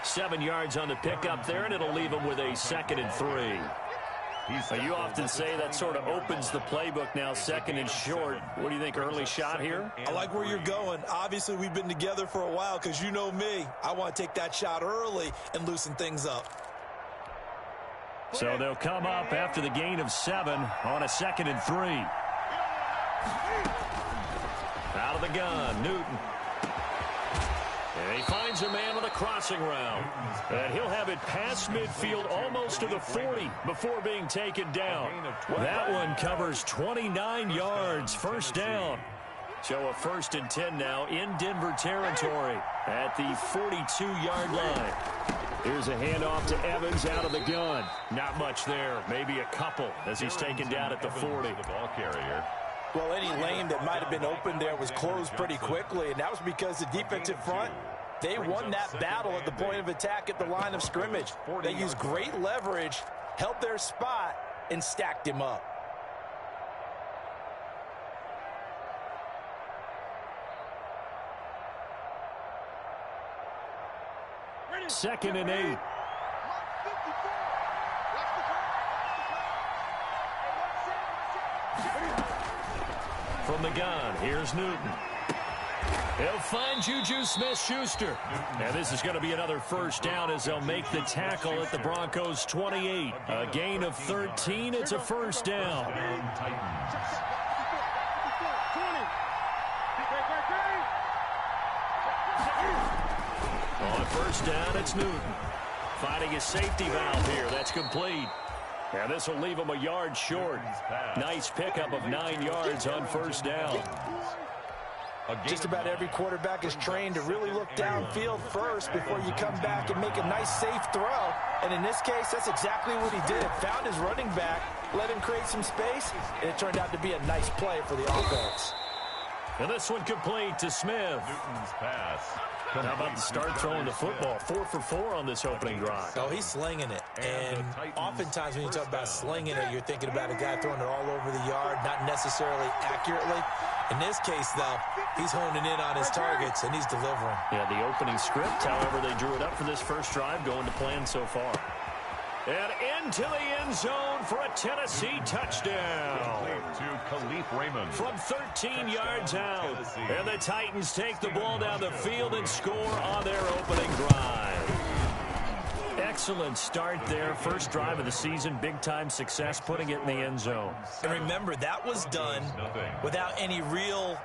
7 yards on the pickup there, and it'll leave him with a 2nd and 3. You often say that sort of opens the playbook now, 2nd and short. What do you think, early shot here? I like where you're going. Obviously, we've been together for a while because you know me. I want to take that shot early and loosen things up. So they'll come up after the gain of 7 on a 2nd and 3. Out of the gun, Newton. And he finds a man on the crossing route. And he'll have it past midfield almost to the 40 before being taken down. That one covers 29 yards, first down. So a 1st and 10 now in Denver territory at the 42-yard line. Here's a handoff to Evans out of the gun. Not much there, maybe a couple as he's taken down at the 40. The ball carrier. Well, any lane that might have been open there was closed pretty quickly, and that was because the defensive front, they won that battle at the point of attack at the line of scrimmage. They used great leverage, held their spot, and stacked him up. Second and 8. From the gun, here's Newton. He'll find Juju Smith-Schuster. And this is going to be another first down as they'll make the tackle at the Broncos' 28. A gain of 13. It's a first down. On first down, it's Newton. Finding a safety valve here. That's complete. And this will leave him a yard short. Nice pickup of 9 yards on first down. Just about every quarterback is trained to really look downfield first before you come back and make a nice, safe throw. And in this case, that's exactly what he did. Found his running back, let him create some space, and it turned out to be a nice play for the offense. And this one complete to Smith. Newton's pass. How about the start throwing the football? 4 for 4 on this opening drive. Oh, he's slinging it. And oftentimes when you talk about slinging it, you're thinking about a guy throwing it all over the yard, not necessarily accurately. In this case, though, he's honing in on his targets, and he's delivering. Yeah, the opening script, however, they drew it up for this first drive, going to plan so far. And into the end zone for a Tennessee touchdown. From 13 yards out. And the Titans take the ball down the field and score on their opening drive. Excellent start there. First drive of the season. Big-time success putting it in the end zone. And remember, that was done without any real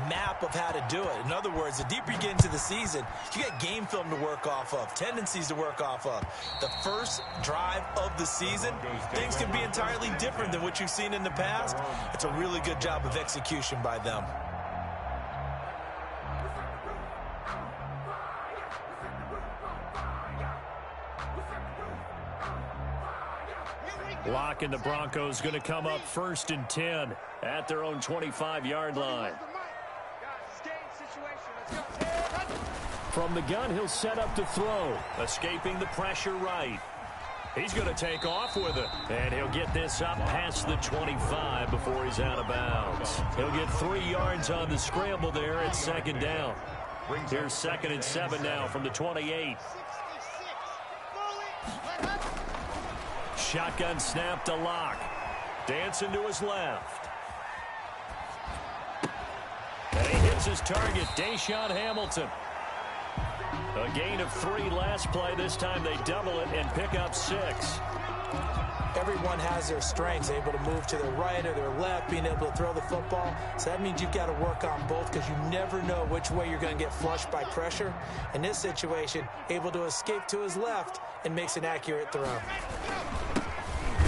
map of how to do it. In other words, the deeper you get into the season, you got game film to work off of, tendencies to work off of. The first drive of the season, things can be entirely different than what you've seen in the past. It's a really good job of execution by them. Lock and the Broncos going to come up 1st and 10 at their own 25-yard line. From the gun, he'll set up to throw. Escaping the pressure right. He's going to take off with it. And he'll get this up past the 25 before he's out of bounds. He'll get 3 yards on the scramble there at 2nd down. Here's 2nd and 7 now from the 28. Shotgun snap to Locke. Dancing to his left. And he hits his target, Deshaun Hamilton. A gain of 3 last play. This time they double it and pick up 6. Everyone has their strengths, able to move to their right or their left, being able to throw the football. So that means you've got to work on both because you never know which way you're going to get flushed by pressure. In this situation, able to escape to his left and makes an accurate throw.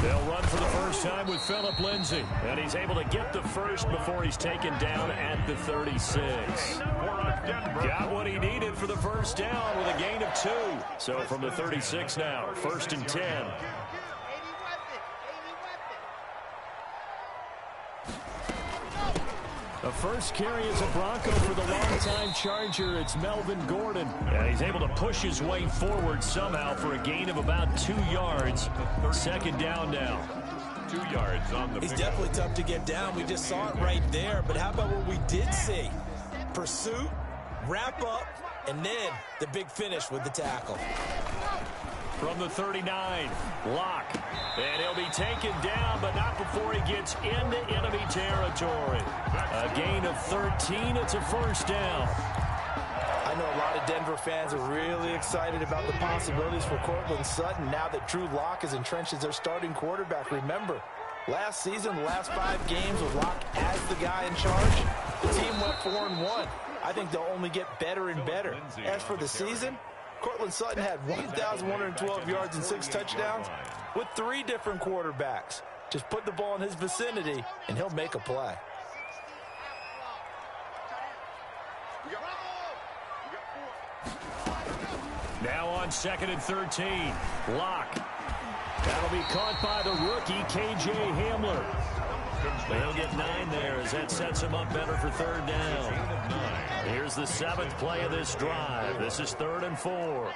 They'll run for the first time with Phillip Lindsay. And he's able to get the first before he's taken down at the 36. Got what he needed for the first down with a gain of 2. So from the 36 now, 1st and 10. A first carry as a Bronco for the longtime Charger. It's Melvin Gordon. And he's able to push his way forward somehow for a gain of about 2 yards. Second down now. 2 yards on the He's pickup. definitely tough to get down. We just saw it right there. But how about what we did see? Pursuit, wrap up, and then the big finish with the tackle. From the 39, Locke. And he'll be taken down, but not before he gets into enemy territory. A gain of 13. It's a first down. I know a lot of Denver fans are really excited about the possibilities for Cortland Sutton now that Drew Lock is entrenched as their starting quarterback. Remember, last season, the last 5 games with Lock as the guy in charge, the team went 4-1. I think they'll only get better and better. As for the season, Cortland Sutton had 1,112 yards and 6 touchdowns with 3 different quarterbacks. Just put the ball in his vicinity, and he'll make a play. Now on 2nd and 13, Locke. That'll be caught by the rookie, K.J. Hamler. They'll get 9 there as that sets him up better for 3rd down. Here's the 7th play of this drive. This is 3rd and 4.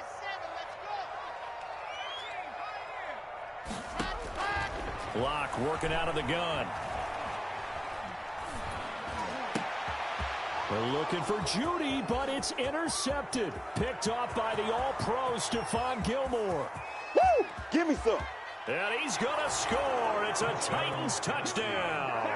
Locke working out of the gun. They're looking for Judy, but it's intercepted. Picked off by the All-Pro, Stephon Gilmore. Woo! Give me some. And he's going to score. It's a Titans touchdown.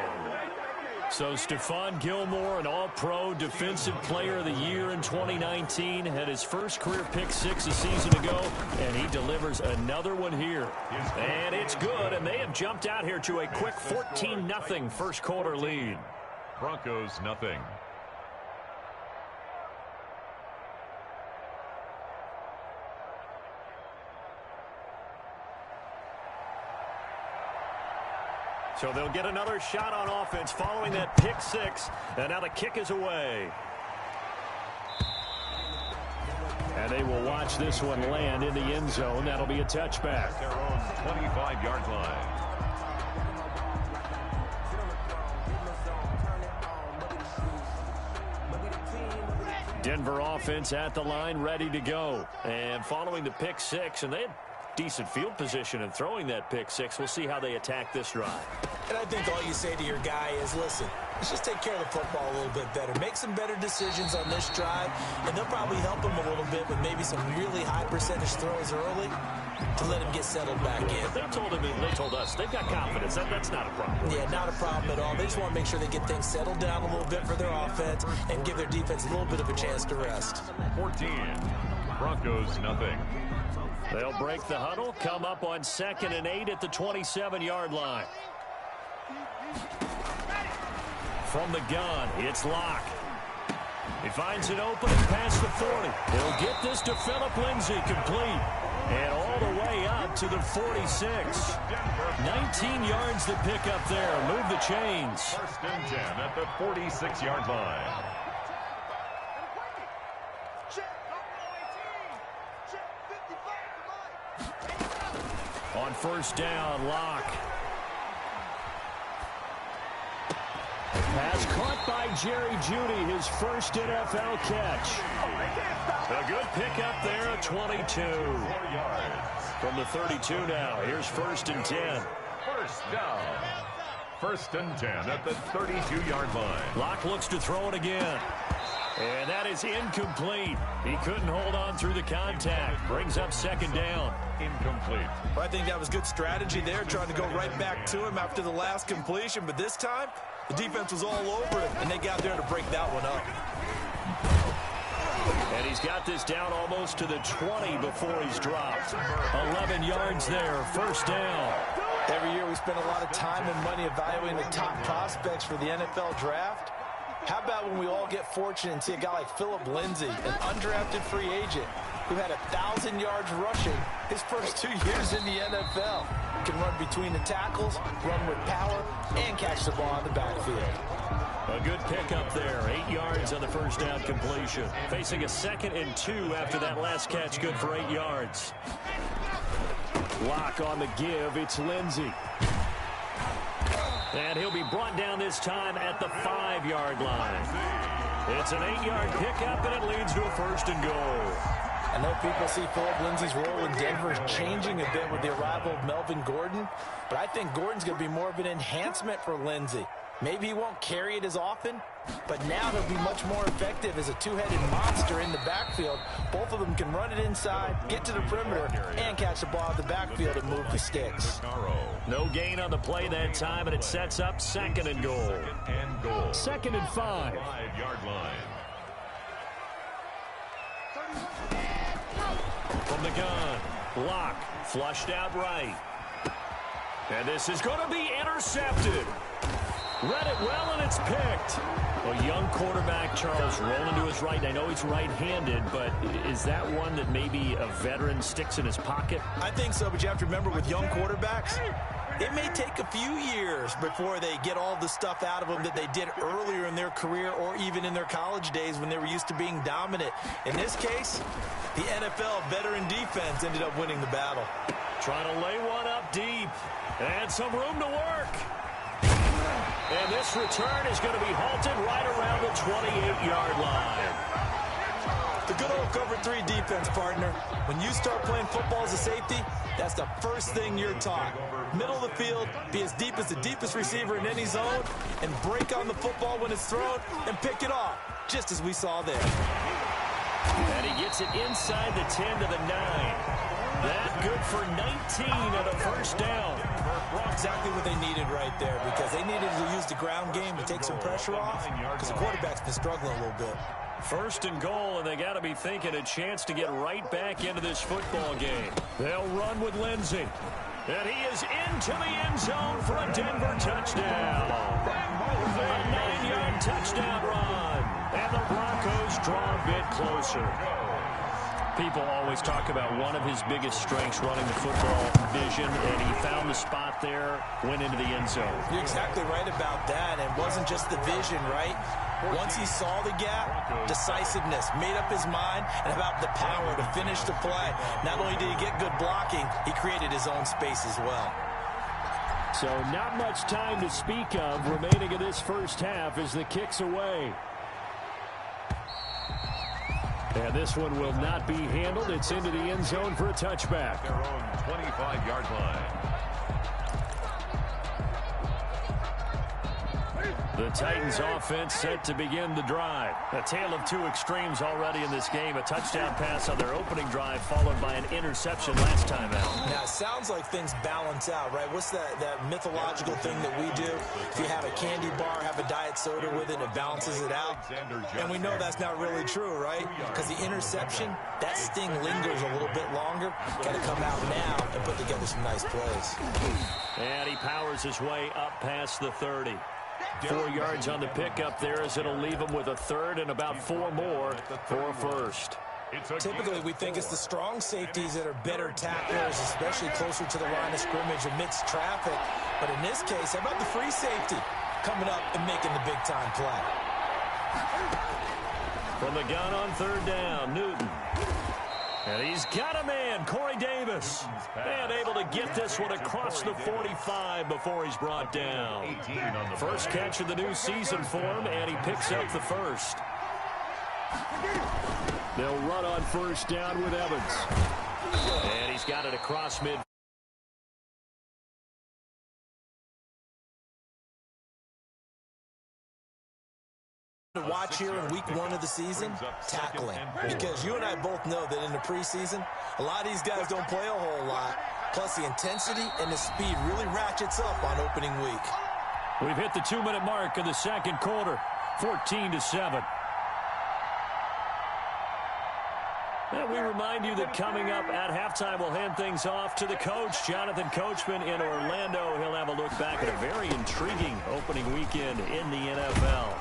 So Stephon Gilmore, an All-Pro Defensive Player of the Year in 2019, had his first career pick 6 a season ago, and he delivers another one here. And it's good, and they have jumped out here to a quick 14-0 first quarter lead. Broncos, nothing. So they'll get another shot on offense following that pick 6. And now the kick is away. And they will watch this one land in the end zone. That'll be a touchback. Their own 25-yard line. Denver offense at the line, ready to go. And following the pick 6, and they had decent field position in throwing that pick 6. We'll see how they attack this drive. And I think all you say to your guy is, listen, let's just take care of the football a little bit better. Make some better decisions on this drive, and they'll probably help him a little bit with maybe some really high percentage throws early to let him get settled back in. They told us they've got confidence. That's not a problem. Yeah, not a problem at all. They just want to make sure they get things settled down a little bit for their offense and give their defense a little bit of a chance to rest. 14. Broncos, nothing. They'll break the huddle, come up on 2nd and 8 at the 27-yard line. From the gun, it's Locke. He finds an opening past the 40. He'll get this to Phillip Lindsay, complete. And all the way up to the 46. 19 yards to pick up there. Move the chains. 1st and 10 at the 46-yard line. On 1st down, Locke. Pass caught by Jerry Jeudy, his first NFL catch. A good pickup there at 22. 4 yards. From the 32 now, here's 1st and 10. First down. 1st and 10 at the 32-yard line. Locke looks to throw it again. And that is incomplete. He couldn't hold on through the contact. Brings up 2nd down. Incomplete. Well, I think that was good strategy there, trying to go right back to him after the last completion. But this time, the defense was all over it, and they got there to break that one up. And he's got this down almost to the 20 before he's dropped. 11 yards there, 1st down. Every year we spend a lot of time and money evaluating the top prospects for the NFL draft. How about when we all get fortunate and see a guy like Phillip Lindsay, an undrafted free agent, who had 1,000 yards rushing his first 2 years in the NFL. Can run between the tackles, run with power, and catch the ball in the backfield. A good pickup there. 8 yards on the 1st down completion. Facing a 2nd and 2 after that last catch, good for 8 yards. Locke on the give. It's Lindsay. And he'll be brought down this time at the 5-yard line. It's an 8-yard pickup, and it leads to a 1st and goal. I know people see Philip Lindsay's role in Denver changing a bit with the arrival of Melvin Gordon, but I think Gordon's going to be more of an enhancement for Lindsay. Maybe he won't carry it as often, but now he'll be much more effective as a two-headed monster in the backfield. Both of them can run it inside, get to the perimeter, and catch the ball in the backfield and move the sticks. No gain on the play that time, and it sets up 2nd and goal. 2nd and 5. 5-yard line. From the gun, block, flushed out right. And this is going to be intercepted. Read it well, and it's picked. A young quarterback, Charles, rolling to his right. I know he's right-handed, but is that one that maybe a veteran sticks in his pocket? I think so, but you have to remember with young quarterbacks, it may take a few years before they get all the stuff out of them that they did earlier in their career or even in their college days when they were used to being dominant. In this case, the NFL veteran defense ended up winning the battle. Trying to lay one up deep. And some room to work. And this return is going to be halted right around the 28-yard line. The good old cover 3 defense, partner. When you start playing football as a safety, that's the first thing you're taught. Middle of the field, be as deep as the deepest receiver in any zone, and break on the football when it's thrown and pick it off, just as we saw there. And he gets it inside the 10 to the 9. That good for 19 and a 1st down. Exactly what they needed right there, because they needed to use the ground game to take some pressure off, because the quarterback's been struggling a little bit. 1st and goal, and they got to be thinking a chance to get right back into this football game. They'll run with Lindsay. And he is into the end zone for a Denver touchdown. A 9-yard touchdown run. And the Broncos draw a bit closer. People always talk about one of his biggest strengths running the football, vision, and he found the spot there, went into the end zone. You're exactly right about that. And it wasn't just the vision, right? Once he saw the gap, decisiveness, made up his mind, and about the power to finish the play. Not only did he get good blocking, he created his own space as well. So not much time to speak of remaining in this first half as the kick's away. And this one will not be handled. It's into the end zone for a touchback. Their own 25-yard line. The Titans offense set to begin the drive. A tale of two extremes already in this game. A touchdown pass on their opening drive followed by an interception last time out. Now, it sounds like things balance out, right? What's that mythological thing that we do? If you have a candy bar, have a diet soda with it, it balances it out. And we know that's not really true, right? Because the interception, that sting lingers a little bit longer. Got to come out now and put together some nice plays. And he powers his way up past the 30. 4 yards on the pickup there as it'll leave him with a 3rd and about 4 more for a 1st. Typically, we think it's the strong safeties that are better tacklers, especially closer to the line of scrimmage amidst traffic. But in this case, how about the free safety coming up and making the big-time play? From the gun on 3rd down, Newton. And he's got a man, Corey Davis. And able to get this one across the 45 before he's brought down. First catch of the new season for him, and he picks up the 1st. They'll run on 1st down with Evans. And he's got it across mid. To watch here in week 1 of the season, tackling. Because you and I both know that in the preseason, a lot of these guys don't play a whole lot. Plus, the intensity and the speed really ratchets up on opening week. We've hit the 2-minute mark of the 2nd quarter, 14-7. And we remind you that coming up at halftime, we'll hand things off to the coach, Jonathan Coachman in Orlando. He'll have a look back at a very intriguing opening weekend in the NFL.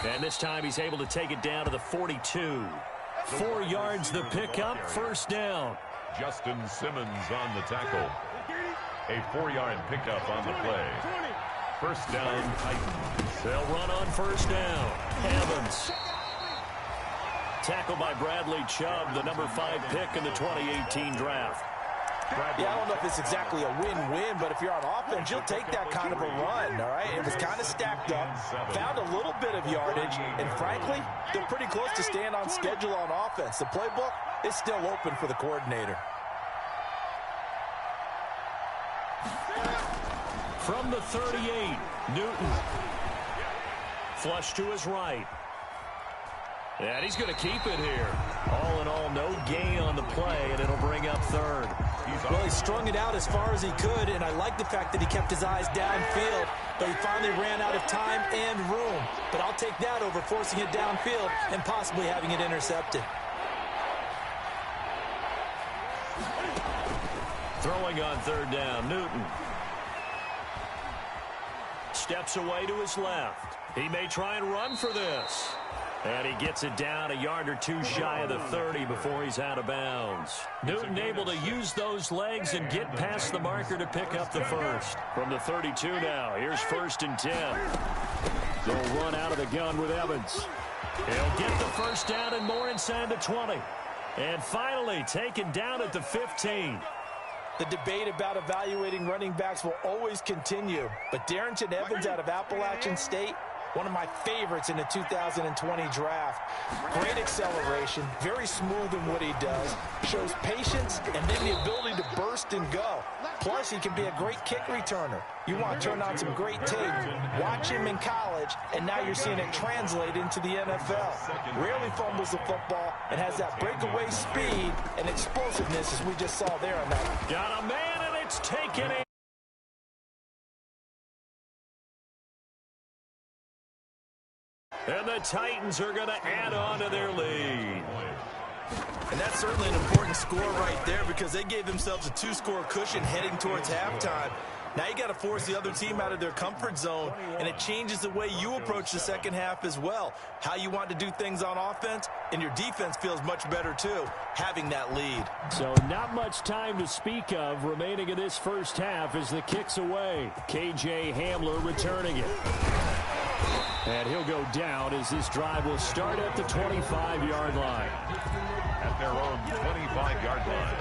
And this time he's able to take it down to the 42. 4 yards the pickup, 1st down. Justin Simmons on the tackle. A 4-yard pickup on the play. 1st down, Titans. They'll run on 1st down. Evans. Tackled by Bradley Chubb, the number 5 pick in the 2018 draft. Yeah, I don't know if it's exactly a win-win, but if you're on offense, you'll take that kind of a run, all right? It was kind of stacked up, found a little bit of yardage, and frankly, they're pretty close to staying on schedule on offense. The playbook is still open for the coordinator. From the 38, Newton. Flush to his right. And he's going to keep it here. All in all, no gain on the play, and it'll bring up third. Well, he strung it out as far as he could, and I like the fact that he kept his eyes downfield, but he finally ran out of time and room. But I'll take that over forcing it downfield and possibly having it intercepted. Throwing on third down, Newton. Steps away to his left. He may try and run for this. And he gets it down a yard or two shy of the 30 before he's out of bounds. Newton able to use those legs and get past the marker to pick up the first. From the 32 now, here's 1st and 10. They'll run out of the gun with Evans. He'll get the first down and more inside the 20. And finally taken down at the 15. The debate about evaluating running backs will always continue, but Darrington Evans out of Appalachian State, one of my favorites in the 2020 draft. Great acceleration, very smooth in what he does, shows patience and then the ability to burst and go. Plus, he can be a great kick returner. You want to turn on some great tape. Watch him in college, and now you're seeing it translate into the NFL. Rarely fumbles the football and has that breakaway speed and explosiveness as we just saw there on that. Got a man, and it's taken in. And the Titans are going to add on to their lead. And that's certainly an important score right there because they gave themselves a 2-score cushion heading towards halftime. Now you got to force the other team out of their comfort zone, and it changes the way you approach the second half as well. How you want to do things on offense, and your defense feels much better too, having that lead. So not much time to speak of remaining in this first half as the kick's away. KJ Hamler returning it. And he'll go down as this drive will start at the 25-yard line. At their own 25-yard line.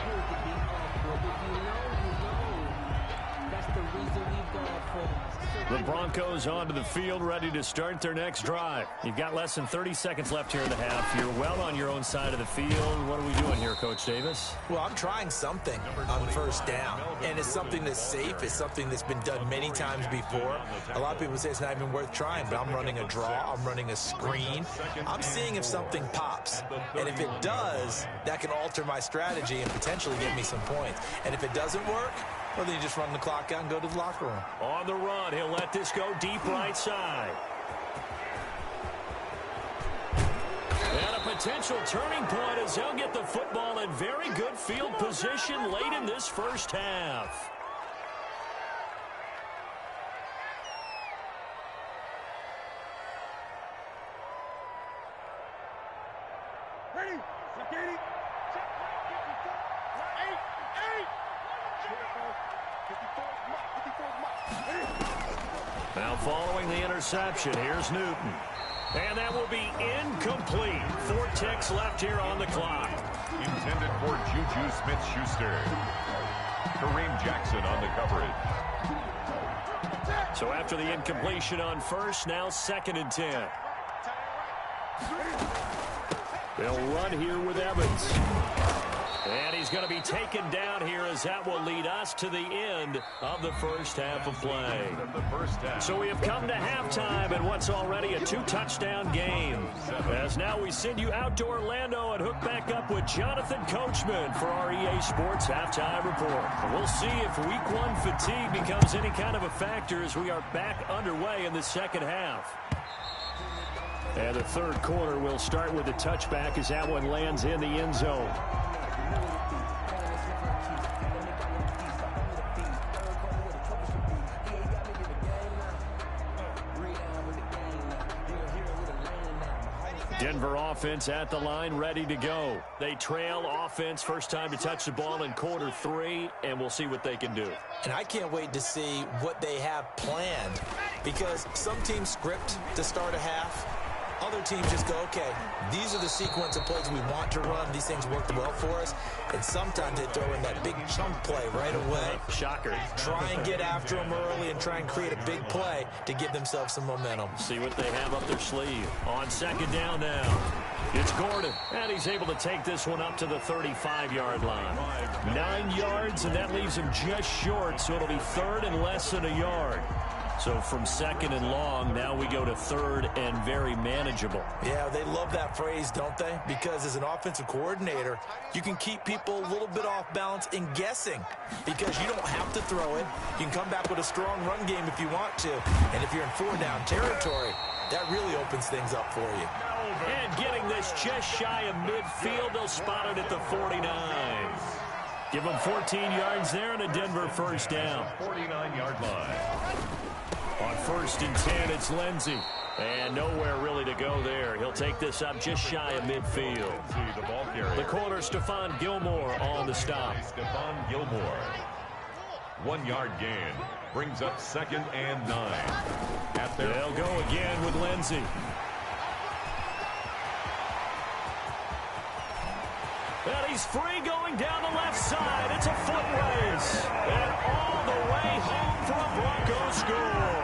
The Broncos onto the field, ready to start their next drive. You've got less than 30 seconds left here in the half. You're well on your own side of the field. What are we doing here, Coach Davis? Well, I'm trying something on first down, and it's something that's safe. It's something that's been done many times before. A lot of people say it's not even worth trying, but I'm running a draw. I'm running a screen. I'm seeing if something pops, and if it does, that can alter my strategy and potentially get me some points. And if it doesn't work, well, then you just run the clock out and go to the locker room. On the run, he'll let this go deep right side. And a potential turning point as they'll get the football in very good field position late in this first half. Ready? Security. Now following the interception, here's Newton. And that will be incomplete. 4 ticks left here on the clock. Intended for Juju Smith-Schuster. Kareem Jackson on the coverage. So after the incompletion on first, now 2nd and 10. They'll run here with Evans. And he's going to be taken down here as that will lead us to the end of the first half of play. So we have come to halftime in what's already a 2-touchdown game. As now we send you out to Orlando and hook back up with Jonathan Coachman for our EA Sports Halftime Report. We'll see if Week 1 fatigue becomes any kind of a factor as we are back underway in the second half. And the third quarter will start with a touchback as that one lands in the end zone. Denver offense at the line, ready to go. They trail offense, first time to touch the ball in quarter 3, and we'll see what they can do. And I can't wait to see what they have planned, because some teams script to start a half. other teams just go, okay, these are the sequence of plays we want to run. These things worked well for us. And sometimes they throw in that big chunk play right away. Shocker. Try and get after them early and try and create a big play to give themselves some momentum. See what they have up their sleeve. On second down now. It's Gordon, and he's able to take this one up to the 35-yard line. 9 yards, and that leaves him just short, so it'll be third and less than a yard. So from second and long, now we go to third and very manageable. Yeah, they love that phrase, don't they? Because as an offensive coordinator, you can keep people a little bit off balance in guessing because you don't have to throw it. You can come back with a strong run game if you want to. And if you're in 4-down territory, that really opens things up for you. And getting this just shy of midfield, they'll spot it at the 49. Give them 14 yards there and a Denver first down. 49-yard line. On first and 10, it's Lindsey. And nowhere really to go there. He'll take this up just shy of midfield. The corner, Stephon Gilmore on the stop. Stephon Gilmore. 1-yard gain. Brings up second and 9. They'll go again with Lindsey. And he's free going down the left side. It's a foot race. And all the way home for a Broncos score.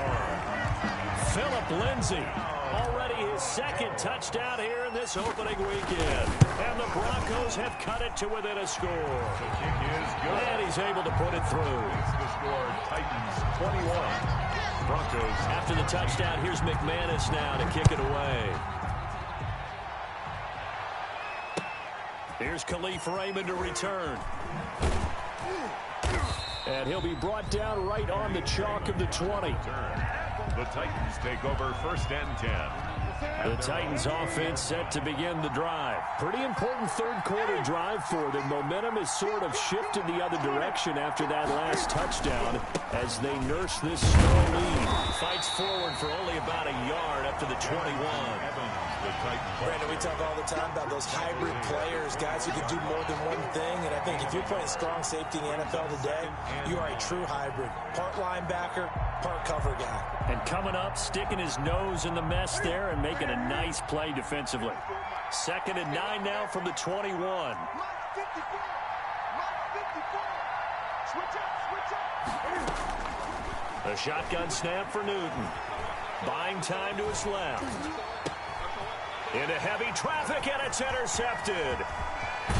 Phillip Lindsay, already his second touchdown here in this opening weekend. And the Broncos have cut it to within a score. The kick is good. And he's able to put it through. It's the score, Titans 21. Broncos. After the touchdown, here's McManus now to kick it away. Here's Khalif Raymond to return. And he'll be brought down right on the chalk of the 20. The Titans take over first and 10. The Titans offense set to begin the drive. Pretty important third quarter drive for them. Momentum has sort of shifted the other direction after that last touchdown as they nurse this small lead. Fights forward for only about a yard up to the 21. Brandon, we talk all the time about those hybrid players, guys who can do more than one thing. And I think if you're playing strong safety in the NFL today, you are a true hybrid. Part linebacker, part cover guy. And coming up, sticking his nose in the mess there and making a nice play defensively. Second and 9 now from the 21. A shotgun snap for Newton. Buying time to his left. Into heavy traffic, and it's intercepted.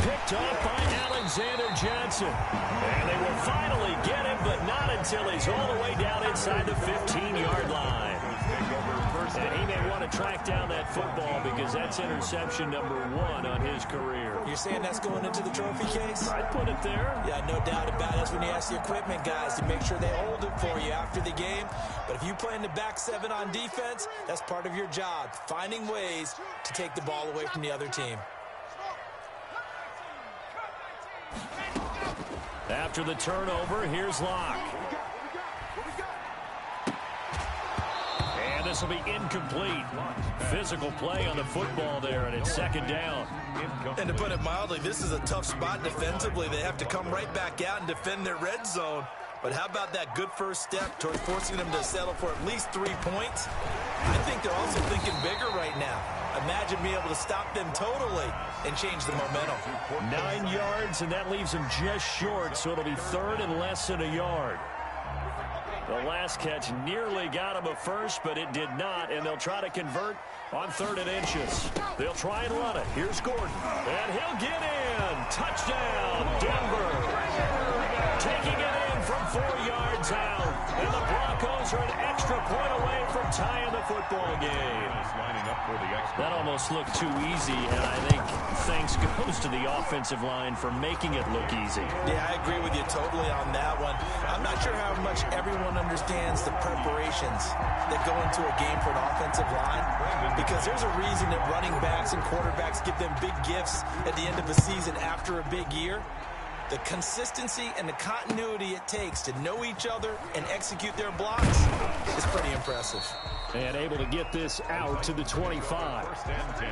Picked up by Alexander Johnson. And they will finally get him, but not until he's all the way down inside the 15-yard line. And he may want to track down that football because that's interception number 1 on his career. You're saying that's going into the trophy case? I'd put it there. Yeah, no doubt about it. That's when you ask the equipment guys to make sure they hold it for you after the game. But if you play in the back 7 on defense, that's part of your job, finding ways to take the ball away from the other team. After the turnover, here's Locke. And this will be incomplete. Physical play on the football there, and it's second down. And to put it mildly, this is a tough spot defensively. They have to come right back out and defend their red zone. But how about that good first step towards forcing them to settle for at least 3 points? I think they're also thinking bigger right now. Imagine being able to stop them totally and change the momentum. 9 yards, and that leaves them just short, so it'll be third and less than a yard. The last catch nearly got him a first, but it did not, and they'll try to convert on 3rd and inches. They'll try and run it. Here's Gordon, and he'll get in. Touchdown, Denver. Taking it in from 4 yards out, and the Broncos are an extra point away from tying the football game. That almost looked too easy, and I think thanks goes to the offensive line for making it look easy. Yeah, I agree with you totally on that one. I'm not sure how much everyone understands the preparations that go into a game for an offensive line, because there's a reason that running backs and quarterbacks give them big gifts at the end of a season after a big year. The consistency and the continuity it takes to know each other and execute their blocks is pretty impressive. And able to get this out to the 25. First and 10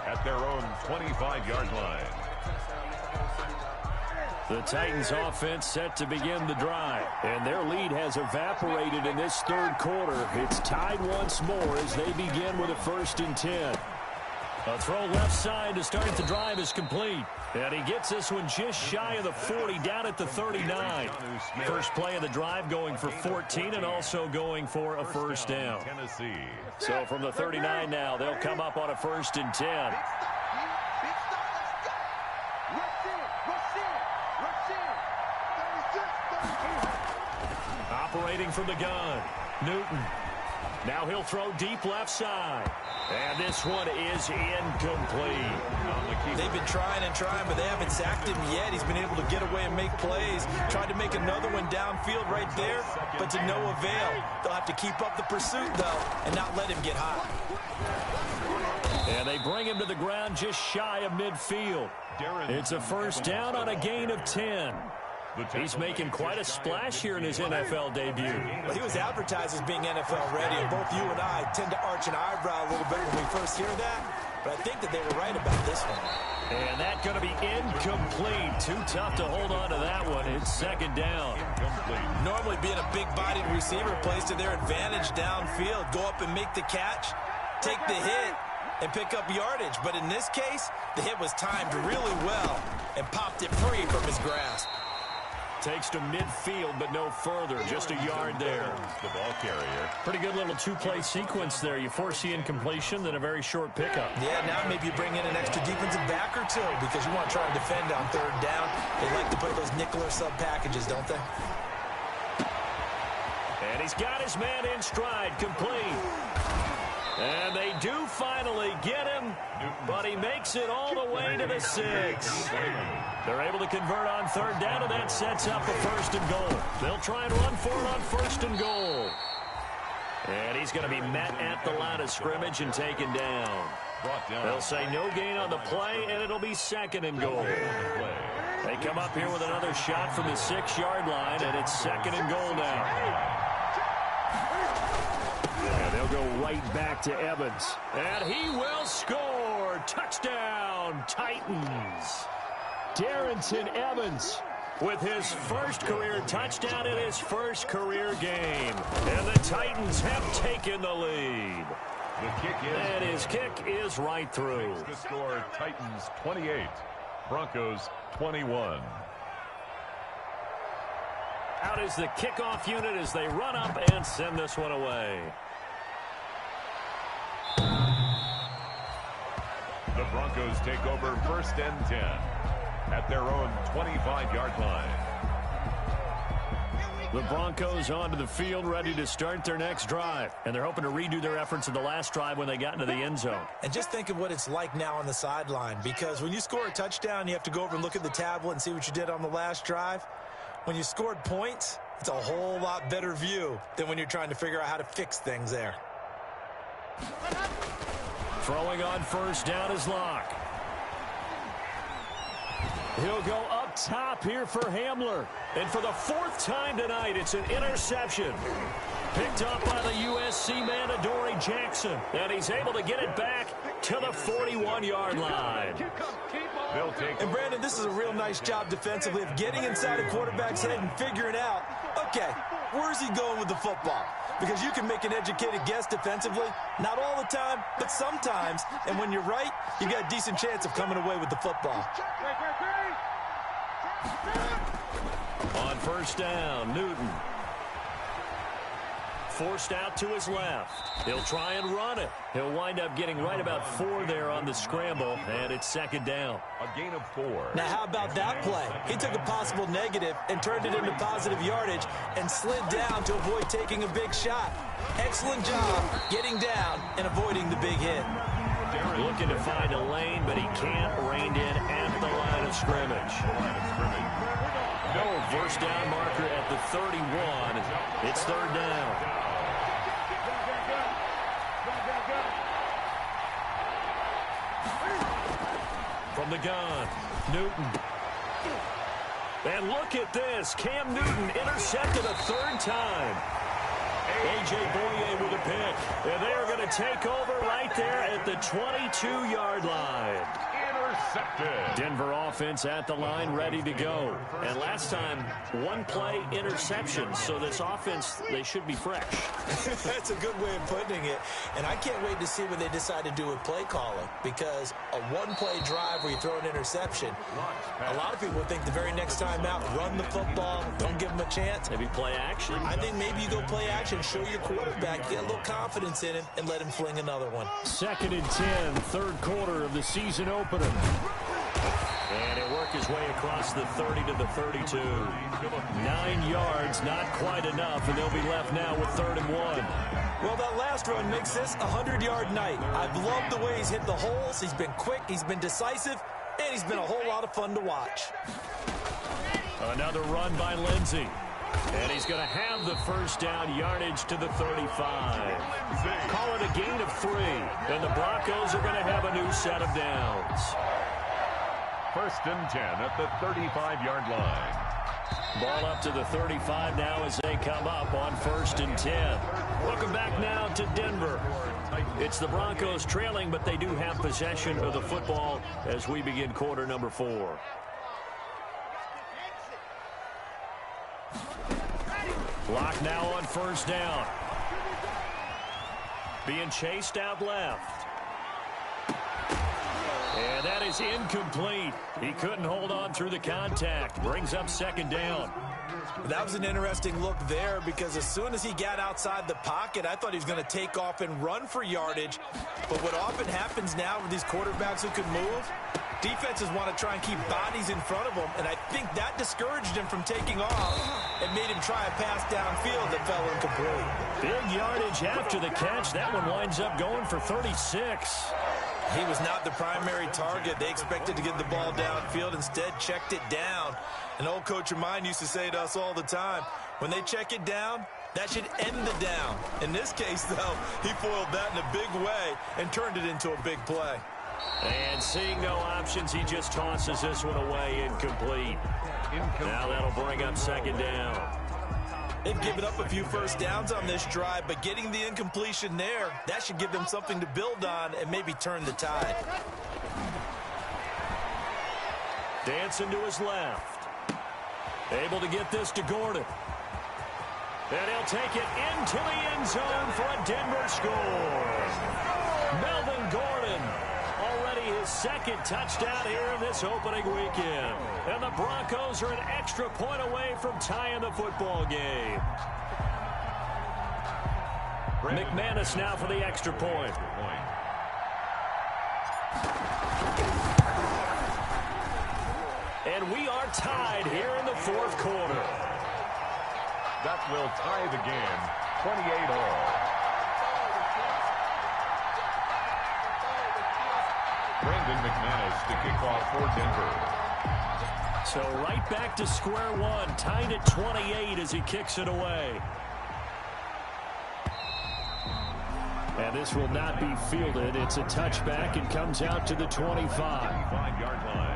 at their own 25-yard line. The Titans offense set to begin the drive. And their lead has evaporated in this third quarter. It's tied once more as they begin with a 1st and 10. A throw left side to start the drive is complete. And he gets this one just shy of the 40, down at the 39. First play of the drive going for 14 and also going for a 1st down. So from the 39 now, they'll come up on a 1st and 10. Operating from the gun, Newton. Now he'll throw deep left side. And this one is incomplete. They've been trying and trying, but they haven't sacked him yet. He's been able to get away and make plays. Tried to make another one downfield right there, but to no avail. They'll have to keep up the pursuit, though, and not let him get hot. And they bring him to the ground just shy of midfield. It's a 1st down on a gain of 10. He's making quite a splash here in his NFL debut. Well, he was advertised as being NFL ready, and both you and I tend to arch an eyebrow a little bit when we first hear that. But I think that they were right about this one. And that's going to be incomplete. Too tough to hold on to that one. It's 2nd down. Normally being a big-bodied receiver plays to their advantage downfield. Go up and make the catch, take the hit, and pick up yardage. But in this case, the hit was timed really well and popped it free from his grasp. Takes to midfield, but no further. Just a yard there. The ball carrier. Pretty good little 2-play sequence there. You force the incompletion, then a very short pickup. Yeah, now maybe you bring in an extra defensive back or two because you want to try and defend on 3rd down. They like to play those nickel or sub packages, don't they? And he's got his man in stride, complete. And they do finally get him, but he makes it all the way to the 6. They're able to convert on 3rd down, and that sets up a 1st and goal. They'll try and run for it on 1st and goal. And he's going to be met at the line of scrimmage and taken down. They'll say no gain on the play, and it'll be 2nd and goal. They come up here with another shot from the 6-yard line, and it's 2nd and goal now. And they'll go right back to Evans. And he will score. Touchdown, Titans. Darrington Evans with his 1st career touchdown in his 1st career game. And the Titans have taken the lead. The kick is. And his kick is right through. The score, Titans 28, Broncos 21. Out is the kickoff unit as they run up and send this one away. The Broncos take over 1st and 10 at their own 25-yard line. The Broncos onto the field, ready to start their next drive. And they're hoping to redo their efforts in the last drive when they got into the end zone. And just think of what it's like now on the sideline, because when you score a touchdown, you have to go over and look at the tablet and see what you did on the last drive. When you scored points, it's a whole lot better view than when you're trying to figure out how to fix things there. Throwing on 1st down is Locke. He'll go up top here for Hamler. And for the 4th time tonight, it's an interception. Picked up by the USC man, Adoree Jackson. And he's able to get it back to the 41-yard line. And Brandon, this is a real nice job defensively of getting inside a quarterback's head and figuring out, okay, where's he going with the football? Because you can make an educated guess defensively, not all the time, but sometimes. And when you're right, you got a decent chance of coming away with the football. On 1st down, Newton. Forced out to his left. He'll try and run it. He'll wind up getting right about 4 there on the scramble, and it's 2nd down. A gain of 4. Now, how about that play? He took a possible negative and turned it into positive yardage and slid down to avoid taking a big shot. Excellent job getting down and avoiding the big hit. Looking to find a lane, but he can't rein in at the line of scrimmage. No 1st down marker at the 31. It's 3rd down. From the gun, Newton. And look at this. Cam Newton intercepted a 3rd time. A.J. Boye with a pick. And they are going to take over right there at the 22-yard line. Intercepted. Denver offense at the line, ready to go. And last time, one play interception. So this offense, they should be fresh. That's a good way of putting it. And I can't wait to see what they decide to do with play calling, because a one-play drive where you throw an interception, a lot of people think the very next time out, run the football, don't give them a chance. Maybe play action? I think maybe you go play action, show your quarterback, get a little confidence in him, and let him fling another one. 2nd and 10, third quarter of the season opener. And he'll work his way across the 30 to the 32. 9 yards, not quite enough, and they'll be left now with 3rd and 1. Well, that last run makes this a 100-yard night. I've loved the way he's hit the holes. He's been quick, he's been decisive, and he's been a whole lot of fun to watch. Another run by Lindsey. And he's going to have the first down, yardage to the 35. Call it a gain of 3. And the Broncos are going to have a new set of downs. 1st and 10 at the 35-yard line. Ball up to the 35 now as they come up on 1st and 10. Welcome back now to Denver. It's the Broncos trailing, but they do have possession of the football as we begin quarter number 4. Clock now on 1st down. Being chased out left. And that is incomplete. He couldn't hold on through the contact. Brings up 2nd down. That was an interesting look there, because as soon as he got outside the pocket, I thought he was going to take off and run for yardage. But what often happens now with these quarterbacks who can move, defenses want to try and keep bodies in front of them, and I think that discouraged him from taking off and made him try a pass downfield that fell incomplete. Big yardage after the catch. That one winds up going for 36. He was not the primary target. They expected to get the ball downfield. Instead, checked it down. An old coach of mine used to say to us all the time, when they check it down, that should end the down. In this case, though, he foiled that in a big way and turned it into a big play. And seeing no options, he just tosses this one away, incomplete. Now that'll bring up 2nd down. They've given up a few first downs on this drive, but getting the incompletion there, that should give them something to build on and maybe turn the tide. Dancing to his left. Able to get this to Gordon. And he'll take it into the end zone for a Denver score. Melvin Gordon, already his 2nd touchdown here in this opening weekend. And the Broncos are an extra point away from tying the football game. McManus now for the extra point. And we are tied here in the 4th quarter. That will tie the game, 28-all. Brandon McManus to kick off for Denver. So right back to square one, tied at 28 as he kicks it away. And this will not be fielded. It's a touchback and comes out to the 25. 5-yard line.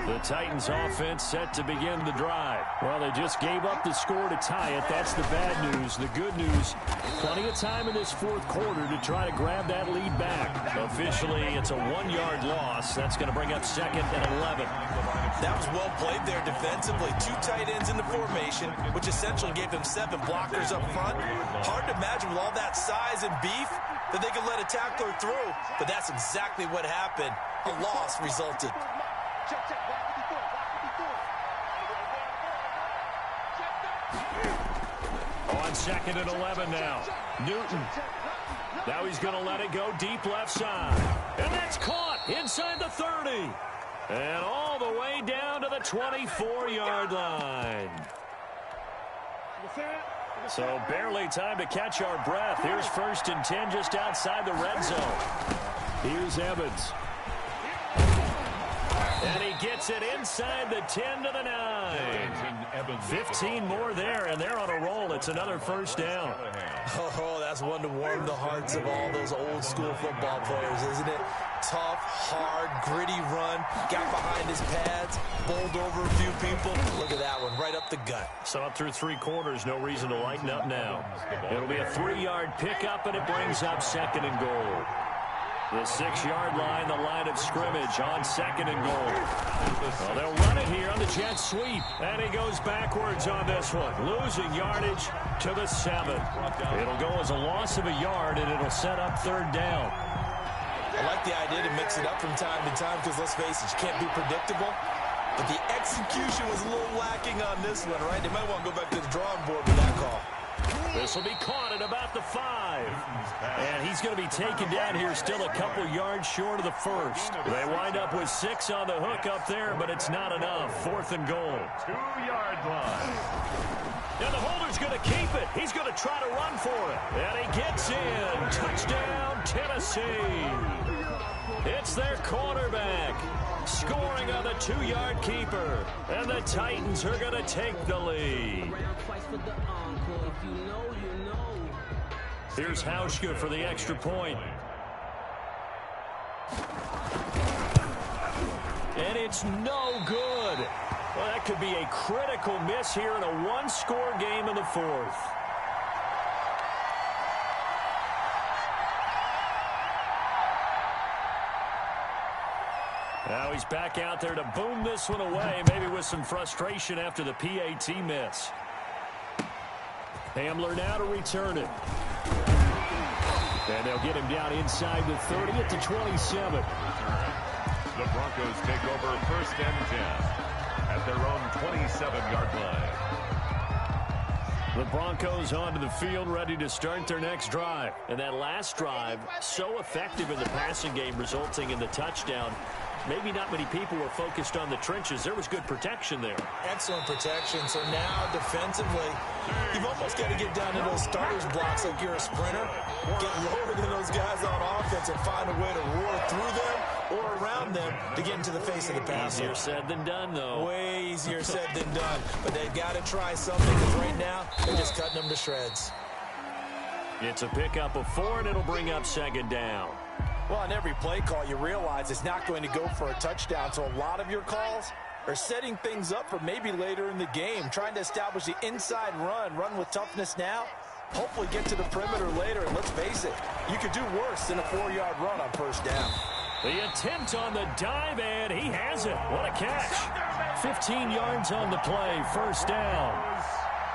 The Titans offense set to begin the drive. Well, they just gave up the score to tie it. That's the bad news. The good news, plenty of time in this 4th quarter to try to grab that lead back. Officially, it's a 1-yard loss. That's going to bring up 2nd and 11. That was well played there defensively. 2 tight ends in the formation, which essentially gave them 7 blockers up front. Hard to imagine with all that size and beef that they could let a tackler through. But that's exactly what happened. A loss resulted. On 2nd and 11 now. Newton. Now he's going to let it go deep left side. And that's caught inside the 30. And all the way down to the 24-yard line. So barely time to catch our breath. Here's 1st and 10 just outside the red zone. Here's Evans. And he gets it inside the 10 to the 9. 15 more there, and they're on a roll. It's another first down. Oh, that's one to warm the hearts of all those old-school football players, isn't it? Tough, hard, gritty run. Got behind his pads, bowled over a few people. Look at that one, right up the gut. So up through 3 quarters, no reason to lighten up now. It'll be a 3-yard pickup, and it brings up 2nd and goal. The 6-yard line, the line of scrimmage on 2nd and goal. Well, they'll run it here on the jet sweep. And he goes backwards on this one, losing yardage to the 7. It'll go as a loss of a yard, and it'll set up 3rd down. I like the idea to mix it up from time to time because, let's face it, you can't be predictable. But the execution was a little lacking on this one, right? They might want to go back to the drawing board with that call. This will be caught at about the 5. And he's going to be taken down here still a couple yards short of the 1st. They wind up with 6 on the hook up there, but it's not enough. 4th and goal. 2-yard line. And the holder's going to keep it. He's going to try to run for it. And he gets in. Touchdown, Tennessee. It's their quarterback scoring on the 2-yard keeper. And the Titans are going to take the lead. Here's Hauschka for the extra point. And it's no good. Well, that could be a critical miss here in a one-score game in the 4th. Now he's back out there to boom this one away, maybe with some frustration after the PAT miss. Hamler now to return it. And they'll get him down inside the 30 at the 27. The Broncos take over 1st and 10 at their own 27-yard line. The Broncos onto the field, ready to start their next drive. And that last drive, so effective in the passing game, resulting in the touchdown. Maybe not many people were focused on the trenches. There was good protection there. Excellent protection. So now, defensively, you've almost got to get down to those starters blocks like you're a sprinter. Get lower than those guys on offense and find a way to roar through them or around them to get into the face of the passer. Easier said than done, though. Way easier said than done. But they've got to try something because right now, they're just cutting them to shreds. It's a pickup of 4, and it'll bring up 2nd down. Well, on every play call, you realize it's not going to go for a touchdown. So a lot of your calls are setting things up for maybe later in the game, trying to establish the inside run with toughness now, hopefully get to the perimeter later. And let's face it, you could do worse than a 4-yard run on 1st down. The attempt on the dive, and he has it. What a catch. 15 yards on the play, 1st down.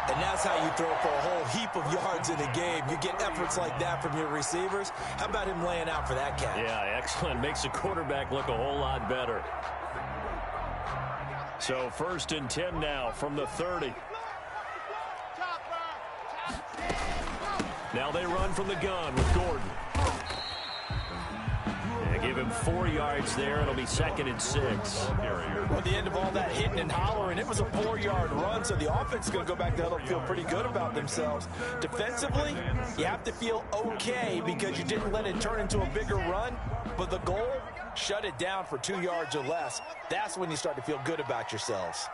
And that's how you throw for a whole heap of yards in a game. You get efforts like that from your receivers. How about him laying out for that catch? Yeah, excellent. Makes the quarterback look a whole lot better. So 1st and 10 now from the 30. Now they run from the gun with Gordon. Give him 4 yards there. It'll be 2nd and 6. Well, at the end of all that hitting and hollering, it was a 4-yard run, so the offense is going to go back to huddle and feel pretty good about themselves. Defensively, you have to feel okay because you didn't let it turn into a bigger run, but the goal, shut it down for 2 yards or less. That's when you start to feel good about yourselves.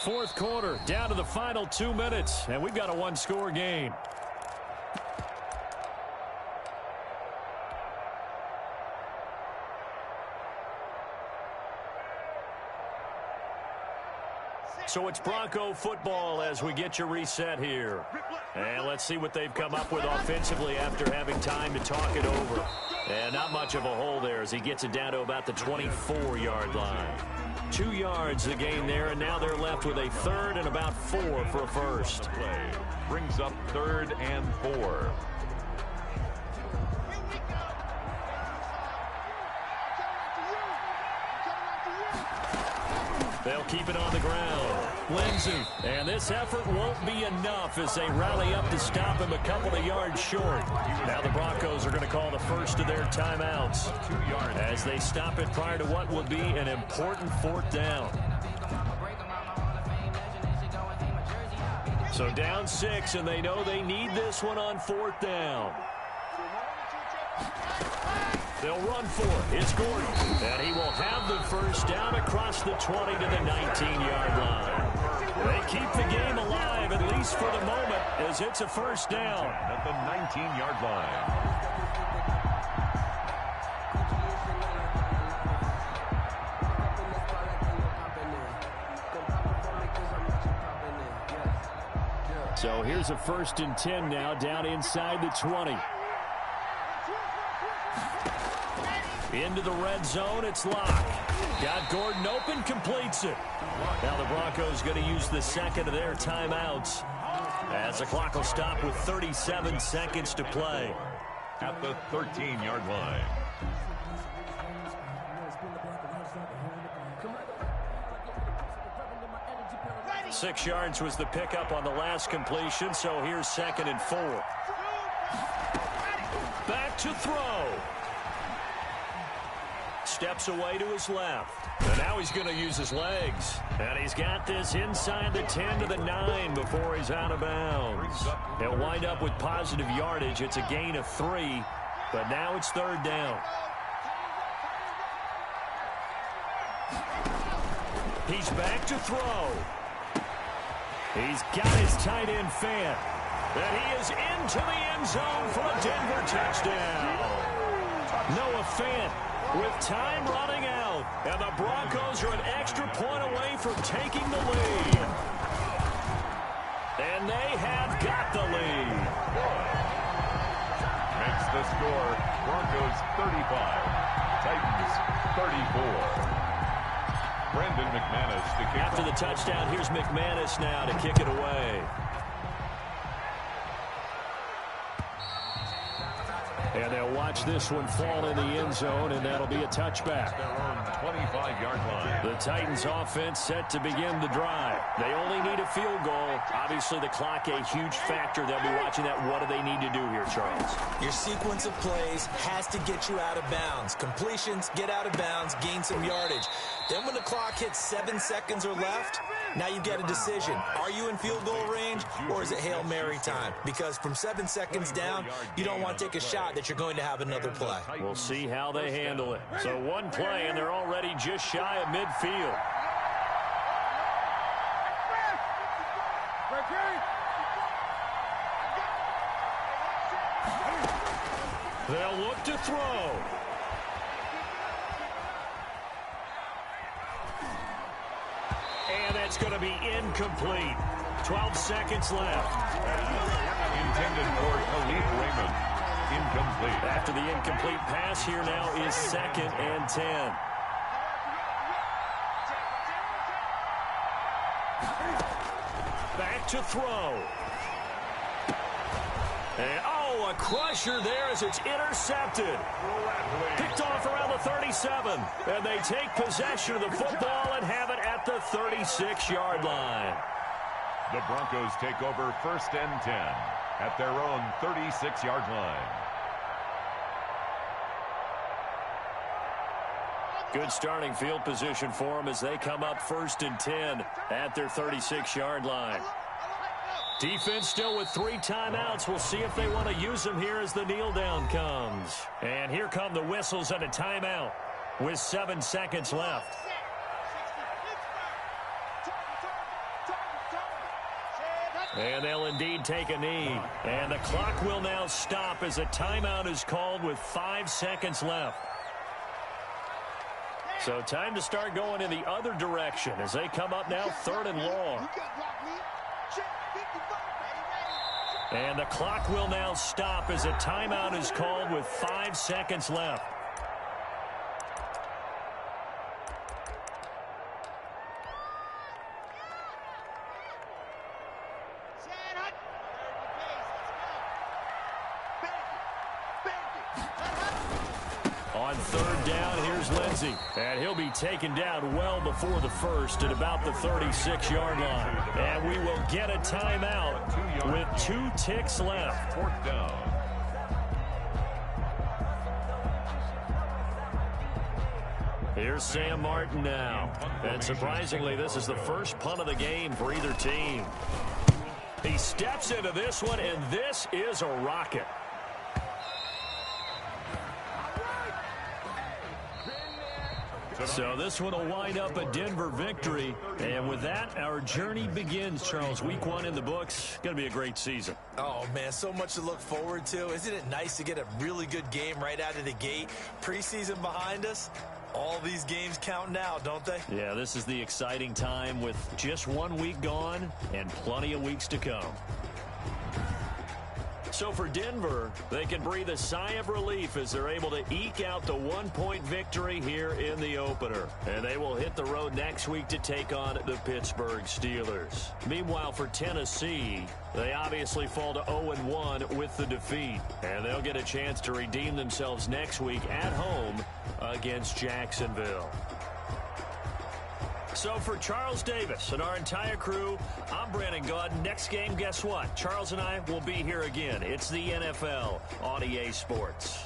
Fourth quarter, down to the final 2 minutes, and we've got a one-score game. So it's Bronco football as we get you reset here. And let's see what they've come up with offensively after having time to talk it over. And not much of a hole there as he gets it down to about the 24-yard line. 2 yards the gain there, and now they're left with a 3rd and about 4 for a 1st. Play brings up 3rd and 4. They'll keep it on the ground. Lindsey. And this effort won't be enough as they rally up to stop him a couple of yards short. Now the Broncos are going to call the first of their timeouts as they stop it prior to what will be an important 4th down. So down 6, and they know they need this one on 4th down. They'll run for it. It's Gordon. And he will have the 1st down across the 20 to the 19-yard line. They keep the game alive, at least for the moment, as it's a 1st down. At the 19-yard line. So here's a 1st and 10 now, down inside the 20. Into the red zone, it's Locke. Got Gordon open, completes it. Now the Broncos going to use the second of their timeouts, as the clock will stop with 37 seconds to play. At the 13-yard line. 6 yards was the pickup on the last completion, so here's 2nd and 4. Back to throw. Steps away to his left. And now he's going to use his legs. And he's got this inside the 10 to the 9 before he's out of bounds. He'll wind up with positive yardage. It's a gain of 3, but now it's 3rd down. He's back to throw. He's got his tight end fan. And he is into the end zone for a Denver touchdown. Noah Fant with time running out. And the Broncos are an extra point away from taking the lead. And they have got the lead. Makes the score Broncos 35, Titans 34. Brendan McManus to kick After off. the touchdown, here's McManus now to kick it away. And they'll watch this one fall in the end zone, and that'll be a touchback. Their own 25-yard line. The Titans offense set to begin the drive. They only need a field goal. Obviously, the clock a huge factor. They'll be watching that. What do they need to do here, Charles? Your sequence of plays has to get you out of bounds. Completions, get out of bounds, gain some yardage. Then when the clock hits 7 seconds or left, now you get a decision. Are you in field goal range, or is it Hail Mary time? Because from 7 seconds down, you don't want to take a shot that you're going to have another play. We'll see how they handle it. So one play, and they're already just shy of midfield. They'll look to throw. And that's going to be incomplete. 12 seconds left. Intended for Khalif Raymond. Incomplete. After the incomplete pass, here now is 2nd and 10. Back to throw. And, oh, a crusher there as it's intercepted. Picked off around the 37. And they take possession of the football and have it at the 36-yard line. The Broncos take over 1st and 10 at their own 36-yard line. Good starting field position for them as they come up 1st and 10 at their 36-yard line. Defense still with 3 timeouts. We'll see if they want to use them here as the kneel down comes. And here come the whistles and a timeout with 7 seconds left. And they'll indeed take a knee. And the clock will now stop as a timeout is called with 5 seconds left. So time to start going in the other direction as they come up now 3rd and long. And the clock will now stop as a timeout is called with 5 seconds left. On 3rd down, here's Lindsey. And he'll be taken down well before the first at about the 36-yard line. And we will get a timeout with 2 ticks left. 4th down. Here's Sam Martin now. And surprisingly, this is the first punt of the game for either team. He steps into this one, and this is a rocket. So this one will wind up a Denver victory. And with that, our journey begins, Charles. Week 1 in the books. Going to be a great season. Oh, man, so much to look forward to. Isn't it nice to get a really good game right out of the gate? Preseason behind us. All these games count now, don't they? Yeah, this is the exciting time with just 1 week gone and plenty of weeks to come. So for Denver, they can breathe a sigh of relief as they're able to eke out the one-point victory here in the opener. And they will hit the road next week to take on the Pittsburgh Steelers. Meanwhile, for Tennessee, they obviously fall to 0-1 with the defeat. And they'll get a chance to redeem themselves next week at home against Jacksonville. So for Charles Davis and our entire crew, I'm Brandon Gaud. Next game, guess what? Charles and I will be here again. It's the NFL on EA Sports.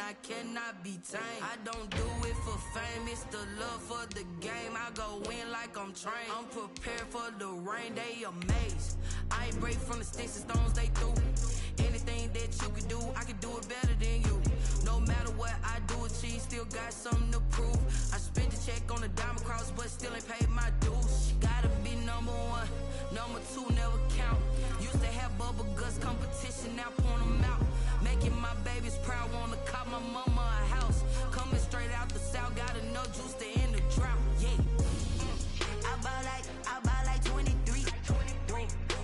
I cannot be tamed. I don't do it for fame, it's the love for the game. I go in like I'm trained. I'm prepared for the rain, they amazed. I ain't break from the sticks and stones they threw. Anything that you can do, I can do it better than you. No matter what I do, achieve, still got something to prove. I spent the check on the diamond cross, but still ain't paid my dues. Gotta be number one, number two never count. Used to have bubble guts competition, now point them out. Making my babies proud, wanna cop my mama a house. Coming straight out the south, got enough juice to end the drought. Yeah. I buy like 23.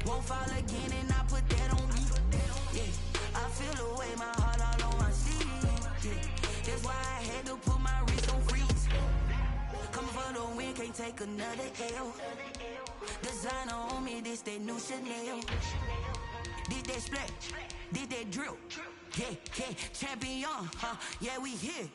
Won't fall again and I put that on me. Yeah. I feel the way, my heart all on my sleeve. Yeah. That's why I had to put my wrist on freeze. Coming for the win, can't take another L. Designer on me, this that new Chanel. Did that splash, did that drill. Yeah, champion, yeah, we here.